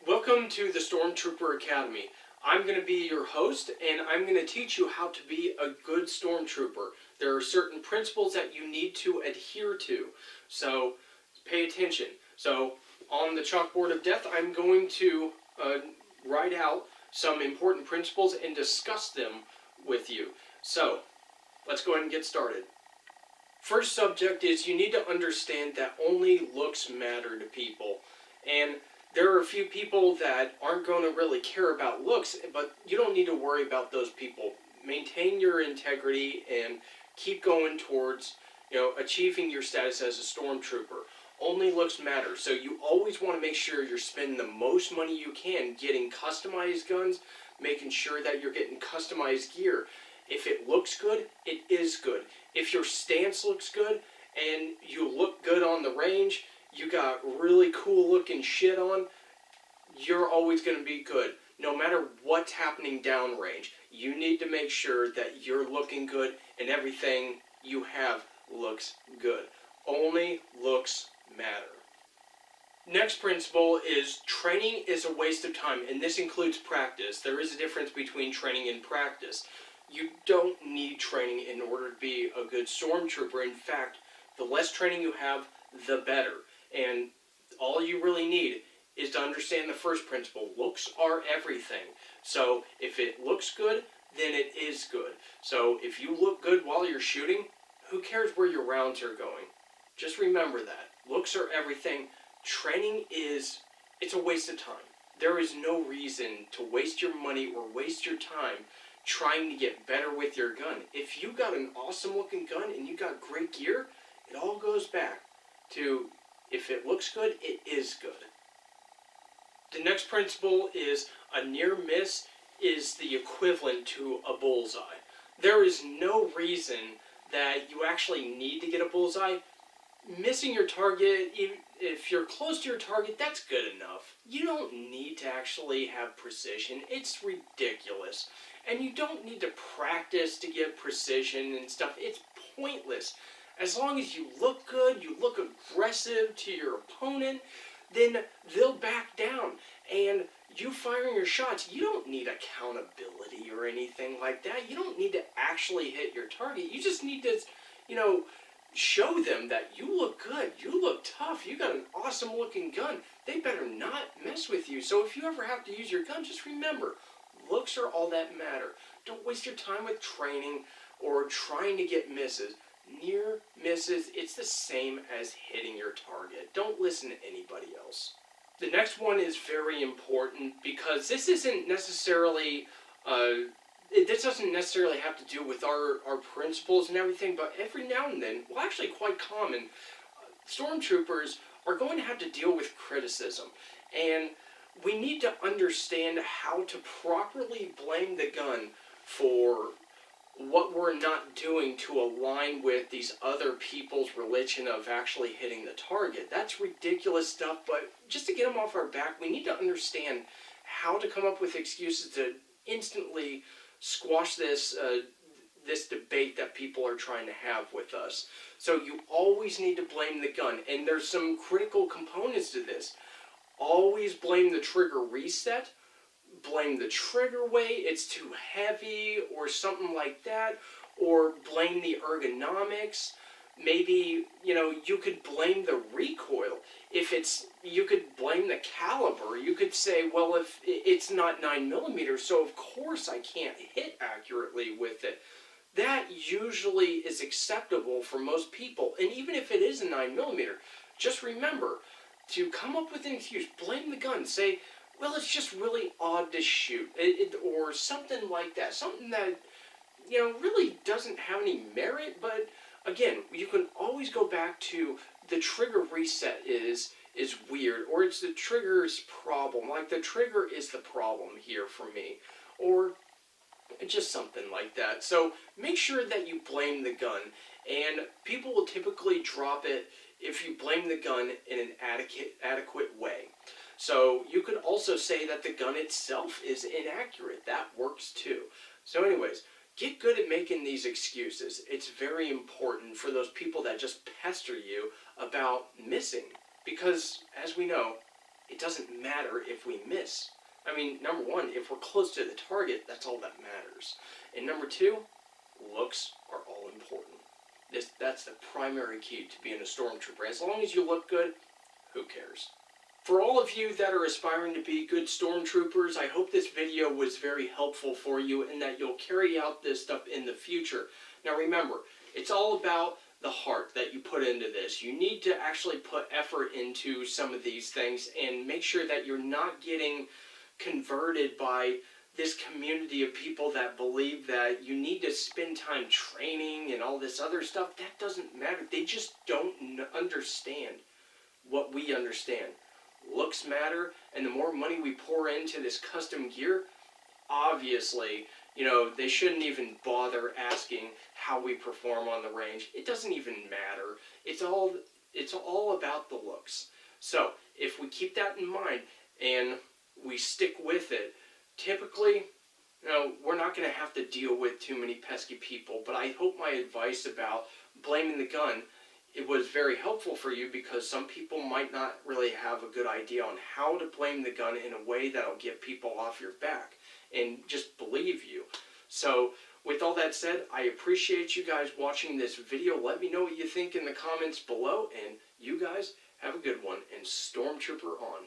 Welcome to the Stormtrooper Academy. I'm going to be your host, and I'm going to teach you how to be a good stormtrooper. There are certain principles that you need to adhere to, so pay attention. So on the chalkboard of death, I'm going to write out some important principles and discuss them with you. So let's go ahead and get started. First subject is you need to understand that only looks matter to people. And there are a few people that aren't going to really care about looks, but you don't need to worry about those people. Maintain your integrity and keep going towards, achieving your status as a stormtrooper. Only looks matter, so you always want to make sure you're spending the most money you can getting customized guns, making sure that you're getting customized gear. If it looks good, it is good. If your stance looks good and you look good on the range, you got really cool looking shit on, you're always going to be good. No matter what's happening downrange, you need to make sure that you're looking good and everything you have looks good. Only looks matter. Next principle is training is a waste of time, and this includes practice. There is a difference between training and practice. You don't need training in order to be a good stormtrooper. In fact, the less training you have, the better. And all you really need is to understand the first principle. Looks are everything. So if it looks good, then it is good. So if you look good while you're shooting, who cares where your rounds are going? Just remember that. Looks are everything. Training it's a waste of time. There is no reason to waste your money or waste your time trying to get better with your gun. If you got an awesome looking gun and you got great gear, it all goes back to if it looks good, it is good. The next principle is a near miss is the equivalent to a bullseye. There is no reason that you actually need to get a bullseye. Missing your target, if you're close to your target, that's good enough. You don't need to actually have precision. It's ridiculous. And you don't need to practice to get precision and stuff. It's pointless. As long as you look good, you look aggressive to your opponent, then they'll back down. And you firing your shots, you don't need accountability or anything like that. You don't need to actually hit your target. You just need to, show them that you look good, you look tough, you got an awesome looking gun. They better not mess with you. So if you ever have to use your gun, just remember, looks are all that matter. Don't waste your time with training or trying to get misses. Near misses, it's the same as hitting your target. Don't listen to anybody else. The next one is very important because this doesn't necessarily have to do with our principles and everything, but every now and then, well, actually quite common, stormtroopers are going to have to deal with criticism. And we need to understand how to properly blame the gun for what we're not doing to align with these other people's religion of actually hitting the target. That's ridiculous stuff, but just to get them off our back, we need to understand how to come up with excuses to instantly squash this debate that people are trying to have with us. So you always need to blame the gun, and there's some critical components to this. Always blame the trigger reset, blame the trigger weight, it's too heavy or something like that, or blame the ergonomics. Maybe, you could blame the recoil. You could blame the caliber. You could say, well, if it's not 9mm, so of course I can't hit accurately with it. That usually is acceptable for most people. And even if it is a 9mm, just remember to come up with an excuse. Blame the gun. Say, well, it's just really odd to shoot, or something like that. Something that, really doesn't have any merit, but again, you can always go back to the trigger reset is weird, or it's the trigger's problem. Like, the trigger is the problem here for me, or just something like that. So make sure that you blame the gun, and people will typically drop it if you blame the gun in an adequate way. So you could also say that the gun itself is inaccurate. That works too. So anyways, get good at making these excuses. It's very important for those people that just pester you about missing. Because, as we know, it doesn't matter if we miss. I mean, number one, if we're close to the target, that's all that matters. And number two, looks are all important. That's the primary key to being a stormtrooper. As long as you look good, who cares? For all of you that are aspiring to be good stormtroopers, I hope this video was very helpful for you and that you'll carry out this stuff in the future. Now remember, it's all about the heart that you put into this. You need to actually put effort into some of these things and make sure that you're not getting converted by this community of people that believe that you need to spend time training and all this other stuff. That doesn't matter. They just don't understand what we understand. Looks matter, and the more money we pour into this custom gear, obviously, they shouldn't even bother asking how we perform on the range. It doesn't even matter. It's all about the looks. So if we keep that in mind and we stick with it, typically, we're not going to have to deal with too many pesky people. But I hope my advice about blaming the gun, it was very helpful for you, because some people might not really have a good idea on how to blame the gun in a way that'll get people off your back and just believe you. So with all that said, I appreciate you guys watching this video. Let me know what you think in the comments below, and you guys have a good one, and Stormtrooper on.